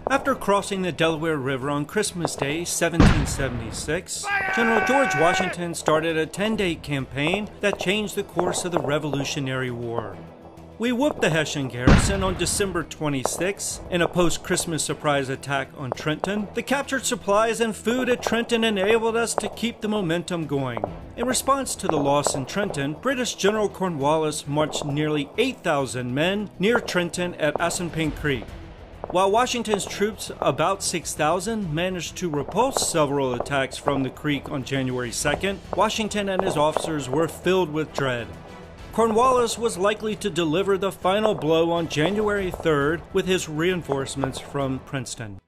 After crossing the Delaware River on Christmas Day, 1776, General George Washington started a 10-day campaign that changed the course of the Revolutionary War. We whooped the Hessian garrison on December 26 in a post-Christmas surprise attack on Trenton. The captured supplies and food at Trenton enabled us to keep the momentum going. In response to the loss in Trenton, British General Cornwallis marched nearly 8,000 men near Trenton at Assunpink Creek. While Washington's troops, about 6,000, managed to repulse several attacks from the creek on January 2nd, Washington and his officers were filled with dread. Cornwallis was likely to deliver the final blow on January 3rd with his reinforcements from Princeton.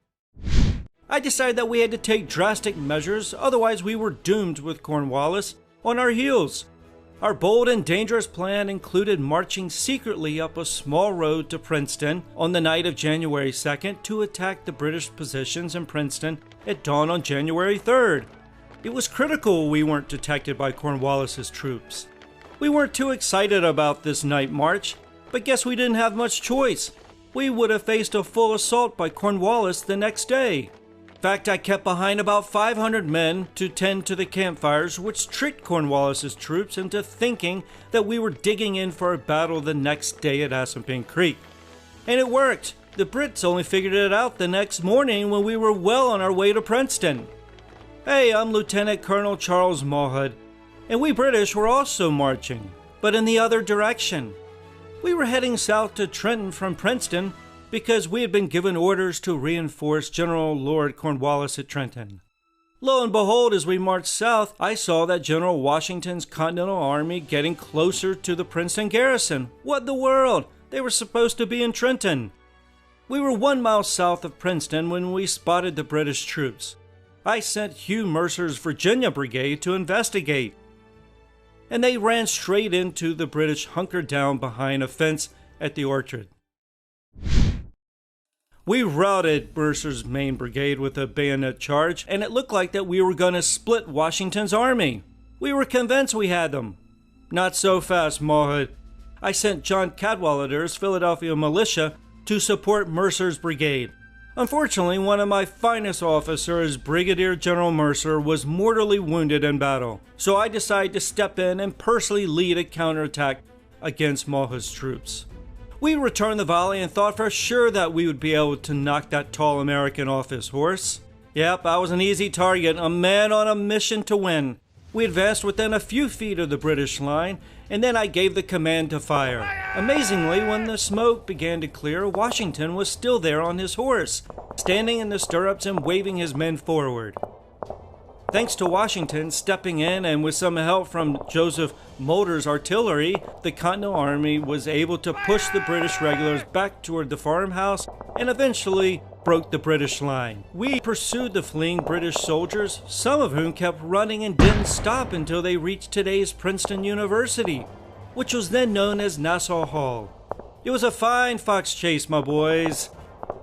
I decided that we had to take drastic measures, otherwise we were doomed with Cornwallis on our heels. Our bold and dangerous plan included marching secretly up a small road to Princeton on the night of January 2nd to attack the British positions in Princeton at dawn on January 3rd. It was critical we weren't detected by Cornwallis's troops. We weren't too excited about this night march, but guess we didn't have much choice. We would have faced a full assault by Cornwallis the next day. In fact, I kept behind about 500 men to tend to the campfires, which tricked Cornwallis's troops into thinking that we were digging in for a battle the next day at Assunpink Creek. And it worked. The Brits only figured it out the next morning when we were well on our way to Princeton. Hey, I'm Lieutenant Colonel Charles Mawhood, and we British were also marching, but in the other direction. We were heading south to Trenton from Princeton because we had been given orders to reinforce General Lord Cornwallis at Trenton. Lo and behold, as we marched south, I saw that General Washington's Continental Army getting closer to the Princeton garrison. What in the world? They were supposed to be in Trenton. We were 1 mile south of Princeton when we spotted the British troops. I sent Hugh Mercer's Virginia Brigade to investigate, and they ran straight into the British hunkered down behind a fence at the orchard. We routed Mercer's main brigade with a bayonet charge, and it looked like that we were going to split Washington's army. We were convinced we had them. Not so fast, Mawhood. I sent John Cadwallader's Philadelphia militia to support Mercer's brigade. Unfortunately, one of my finest officers, Brigadier General Mercer, was mortally wounded in battle, so I decided to step in and personally lead a counterattack against Mawhood's troops. We returned the volley and thought for sure that we would be able to knock that tall American off his horse. Yep, I was an easy target, a man on a mission to win. We advanced within a few feet of the British line, and then I gave the command to fire. Amazingly, when the smoke began to clear, Washington was still there on his horse, standing in the stirrups and waving his men forward. Thanks to Washington stepping in and with some help from Joseph Moulter's artillery, the Continental Army was able to push the British regulars back toward the farmhouse and eventually broke the British line. We pursued the fleeing British soldiers, some of whom kept running and didn't stop until they reached today's Princeton University, which was then known as Nassau Hall. It was a fine fox chase, my boys.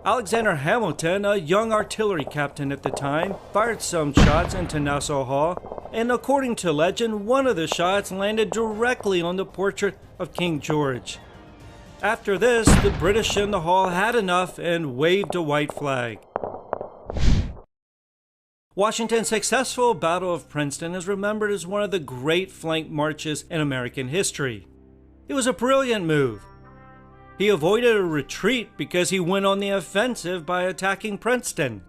Alexander Hamilton, a young artillery captain at the time, fired some shots into Nassau Hall, and according to legend, one of the shots landed directly on the portrait of King George. After this, the British in the hall had enough and waved a white flag. Washington's successful Battle of Princeton is remembered as one of the great flank marches in American history. It was a brilliant move. He avoided a retreat because he went on the offensive by attacking Princeton.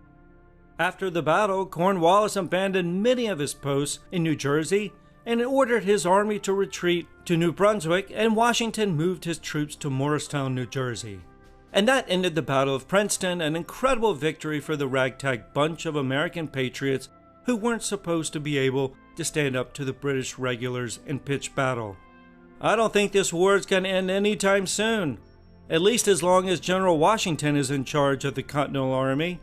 After the battle, Cornwallis abandoned many of his posts in New Jersey and ordered his army to retreat to New Brunswick, and Washington moved his troops to Morristown, New Jersey. And that ended the Battle of Princeton, an incredible victory for the ragtag bunch of American patriots who weren't supposed to be able to stand up to the British regulars in pitched battle. I don't think this war is going to end anytime soon, at least as long as General Washington is in charge of the Continental Army.